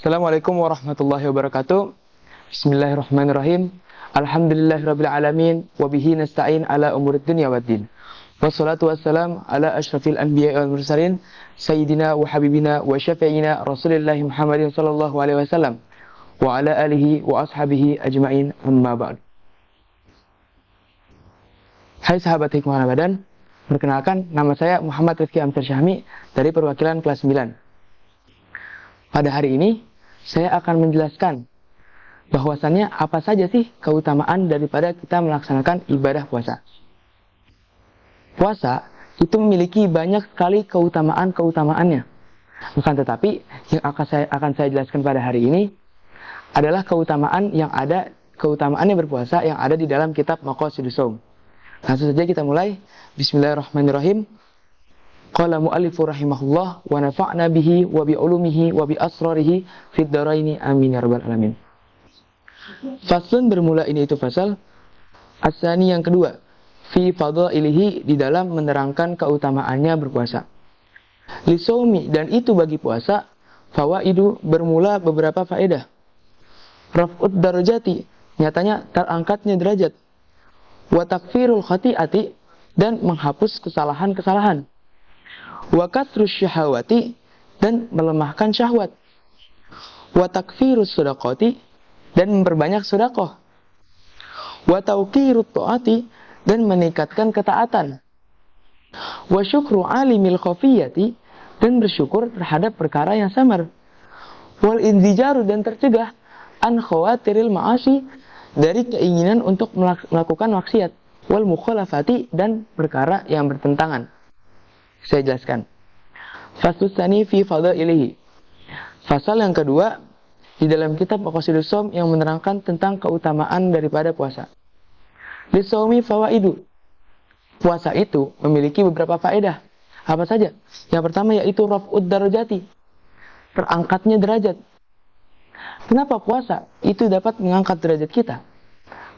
Assalamualaikum warahmatullahi wabarakatuh. Bismillahirrahmanirrahim. Alhamdulillahirabbil alamin wa bihi nasta'in ala umurid dunya waddin. Wassalatu wassalam ala asyrafil anbiya'i wal mursalin sayyidina wa habibina wa syafi'ina Rasulillah Muhammadin sallallahu alaihi wasallam wa ala alihi wa ashabihi ajma'in, amma ba'd. Hai sahabat Hikmah Ramadan, perkenalkan nama saya Muhammad Rifki Amsar Syahmi dari perwakilan kelas 9. Pada hari ini, saya akan menjelaskan bahwasannya apa saja sih keutamaan daripada kita melaksanakan ibadah puasa. Puasa itu memiliki banyak sekali keutamaan-keutamaannya. Bukan tetapi, yang akan saya jelaskan pada hari ini adalah keutamaannya berpuasa yang ada di dalam kitab Maqasidus Shaum. Langsung saja kita mulai. Bismillahirrahmanirrahim. Qala mu'allifu rahimahullah wa nafa'na bihi wa bi ulumihi wa bi asrarihi fid dharaini amin ya rabbal alamin. Faslun bermula ini itu fasal as-sani yang kedua, fi fadhailihi, di dalam menerangkan keutamaannya berpuasa. Li shaumi, dan itu bagi puasa, fawaidu, bermula beberapa faedah. Raf'ud darajati, nyatanya terangkatnya derajat. Wa takfirul khati'ati, dan menghapus kesalahan-kesalahan. Wa kasrus syahawati, dan melemahkan syahwat. Wa takfirus sedaqati, dan memperbanyak sedekah. Wa tauqirut ta'ati, dan meningkatkan ketaatan. Wa syukru alimil khafiyati, dan bersyukur terhadap perkara yang samar. Wal inzijaru, dan tercegah an khawatiril ma'asi, dari keinginan untuk melakukan maksiat. Wal mukhalafati, dan perkara yang bertentangan. Saya jelaskan. Faslus tsani fi fadhailihi. Fasal yang kedua di dalam kitab Maqasidus Shaum yang menerangkan tentang keutamaan daripada puasa. Lisaumi fawaidu. Puasa itu memiliki beberapa faedah. Apa saja? Yang pertama yaitu raf'ud darajati, terangkatnya derajat. Kenapa puasa itu dapat mengangkat derajat kita?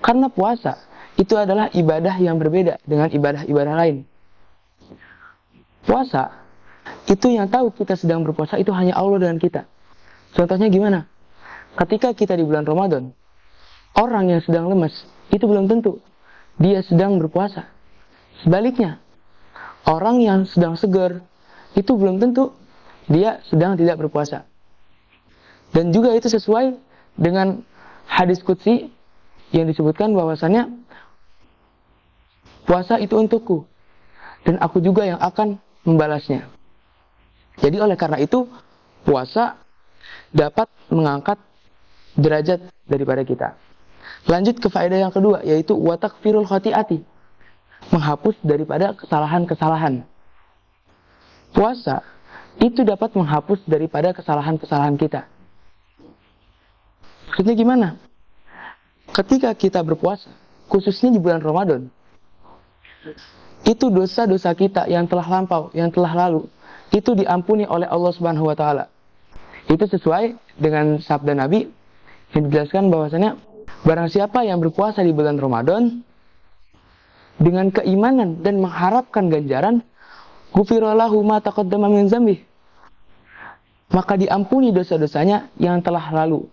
Karena puasa itu adalah ibadah yang berbeda dengan ibadah-ibadah lain. Puasa, itu yang tahu kita sedang berpuasa itu hanya Allah dan kita. Contohnya gimana? Ketika kita di bulan Ramadan, orang yang sedang lemas, itu belum tentu dia sedang berpuasa. Sebaliknya, orang yang sedang segar, itu belum tentu dia sedang tidak berpuasa. Dan juga itu sesuai dengan hadis qudsi yang disebutkan bahwasannya puasa itu untukku, dan aku juga yang akan membalasnya. Jadi oleh karena itu, puasa dapat mengangkat derajat daripada kita. Lanjut ke faedah yang kedua, yaitu wa takfirul khati'ati, menghapus daripada kesalahan-kesalahan. Puasa itu dapat menghapus daripada kesalahan-kesalahan kita. Maksudnya gimana? Ketika kita berpuasa, khususnya di bulan Ramadan, itu dosa-dosa kita yang telah lampau, yang telah lalu, itu diampuni oleh Allah Subhanahu wa taala. Itu sesuai dengan sabda Nabi yang dijelaskan bahwasanya barang siapa yang berpuasa di bulan Ramadan dengan keimanan dan mengharapkan ganjaran, ghufira lahu ma taqaddama min dzambi, maka diampuni dosa-dosanya yang telah lalu.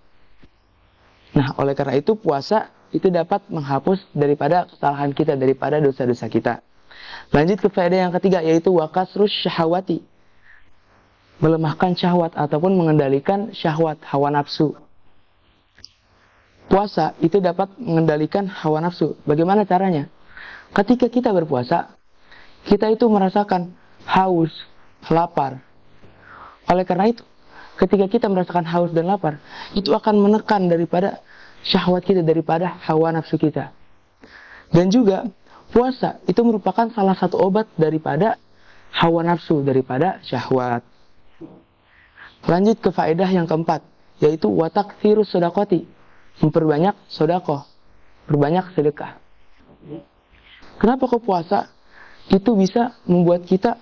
Nah, oleh karena itu puasa itu dapat menghapus daripada kesalahan kita, daripada dosa-dosa kita. Lanjut ke faedah yang ketiga, yaitu wa kasrus syahawati, melemahkan syahwat ataupun mengendalikan syahwat, hawa nafsu. Puasa itu dapat mengendalikan hawa nafsu. Bagaimana caranya? Ketika kita berpuasa, kita itu merasakan haus, lapar. Oleh karena itu, ketika kita merasakan haus dan lapar, itu akan menekan daripada syahwat kita, daripada hawa nafsu kita. Dan juga puasa itu merupakan salah satu obat daripada hawa nafsu, daripada syahwat. Lanjut ke faedah yang keempat, yaitu wa taktsirus shadaqati, memperbanyak sedekah, berbanyak sedekah. Kenapa kok puasa itu bisa membuat kita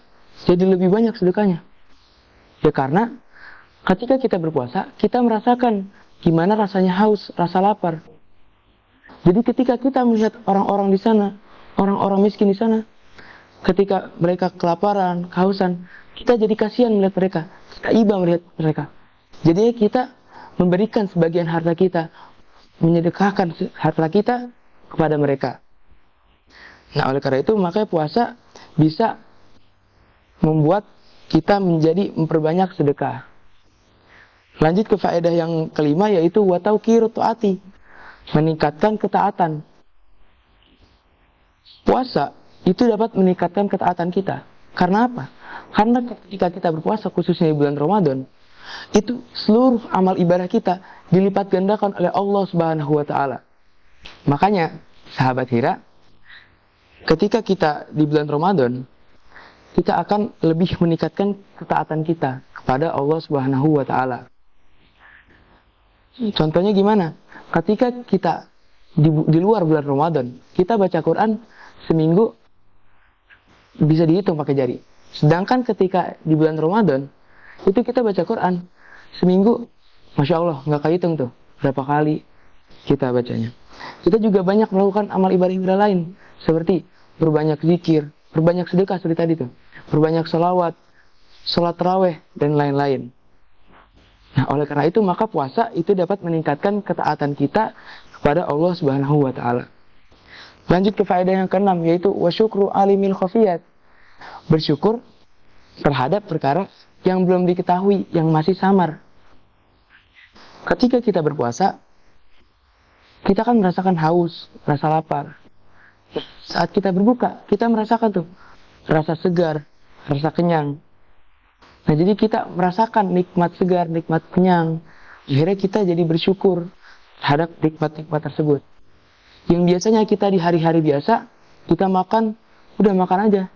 jadi lebih banyak sedekahnya? Ya karena ketika kita berpuasa, kita merasakan gimana rasanya haus, rasa lapar. Jadi ketika kita melihat orang-orang di sana, orang-orang miskin di sana, ketika mereka kelaparan, kehausan, kita jadi kasihan melihat mereka, kita iba melihat mereka. Jadi kita memberikan sebagian harta kita, menyedekahkan harta kita kepada mereka. Nah, oleh karena itu makanya puasa bisa membuat kita menjadi memperbanyak sedekah. Lanjut ke faedah yang kelima, yaitu watauqiru taati, meningkatkan ketaatan. Puasa itu dapat meningkatkan ketaatan kita. Karena apa? Karena ketika kita berpuasa, khususnya di bulan Ramadan, itu seluruh amal ibadah kita dilipat gandakan oleh Allah Subhanahu wa taala. Makanya, sahabat Hira, ketika kita di bulan Ramadan, kita akan lebih meningkatkan ketaatan kita kepada Allah Subhanahu wa taala. Contohnya gimana? Ketika kita di luar bulan Ramadan, kita baca Quran seminggu bisa dihitung pakai jari. Sedangkan ketika di bulan Ramadan, itu kita baca Quran seminggu, Masya Allah, nggak kehitung tuh berapa kali kita bacanya. Kita juga banyak melakukan amal ibadah lain, seperti berbanyak zikir, berbanyak sedekah seperti tadi tuh, berbanyak salawat, sholat tarawih, dan lain-lain. Nah, oleh karena itu maka puasa itu dapat meningkatkan ketaatan kita kepada Allah Subhanahu wa taala. Lanjut ke faedah yang keenam, yaitu wasyukru alimil khafiyat. Bersyukur terhadap perkara yang belum diketahui, yang masih samar. Ketika kita berpuasa, kita kan merasakan haus, rasa lapar. Saat kita berbuka, kita merasakan tuh rasa segar, rasa kenyang. Nah, jadi kita merasakan nikmat segar, nikmat kenyang. Akhirnya kita jadi bersyukur terhadap nikmat-nikmat tersebut. Yang biasanya kita di hari-hari biasa, kita makan, udah makan aja.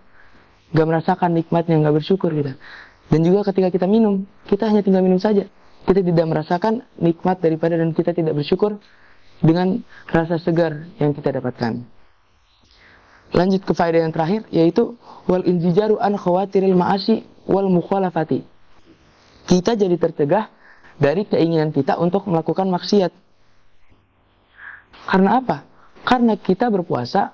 Gak merasakan nikmatnya, gak bersyukur kita. Dan juga ketika kita minum, kita hanya tinggal minum saja. Kita tidak merasakan nikmat daripada, dan kita tidak bersyukur dengan rasa segar yang kita dapatkan. Lanjut ke faedah yang terakhir, yaitu wal inzijaru an khawatiril ma'asi wal mukhalafati. Kita jadi tercegah dari keinginan kita untuk melakukan maksiat. Karena apa? Karena kita berpuasa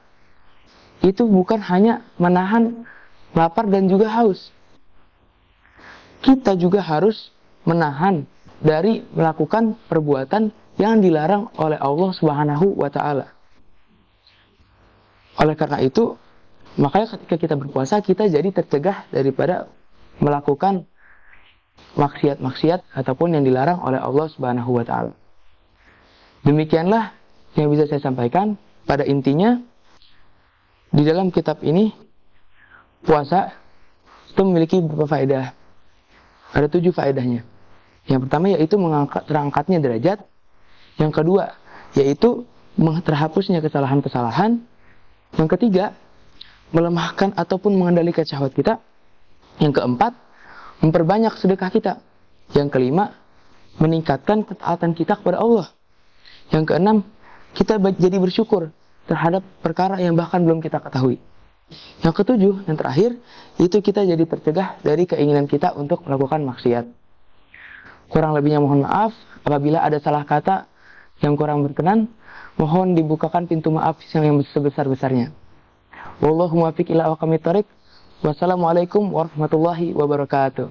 itu bukan hanya menahan lapar dan juga haus. Kita juga harus menahan dari melakukan perbuatan yang dilarang oleh Allah Subhanahu wa taala. Oleh karena itu, makanya ketika kita berpuasa, kita jadi tercegah daripada melakukan maksiat-maksiat ataupun yang dilarang oleh Allah Subhanahu wa taala. Demikianlah yang bisa saya sampaikan. Pada intinya, di dalam kitab ini, puasa itu memiliki beberapa faedah. Ada 7 faedahnya. Yang pertama yaitu terangkatnya derajat. Yang kedua yaitu terhapusnya kesalahan-kesalahan. Yang ketiga, melemahkan ataupun mengendalikan syahwat kita. Yang keempat, memperbanyak sedekah kita. Yang kelima, meningkatkan ketaatan kita kepada Allah. Yang keenam, kita jadi bersyukur terhadap perkara yang bahkan belum kita ketahui. Yang ketujuh, yang terakhir, itu kita jadi tercegah dari keinginan kita untuk melakukan maksiat. Kurang lebihnya mohon maaf. Apabila ada salah kata yang kurang berkenan, mohon dibukakan pintu maaf yang sebesar-besarnya. Wallahu muwaffiq ila aqwamit thoriq. Wassalamualaikum warahmatullahi wabarakatuh.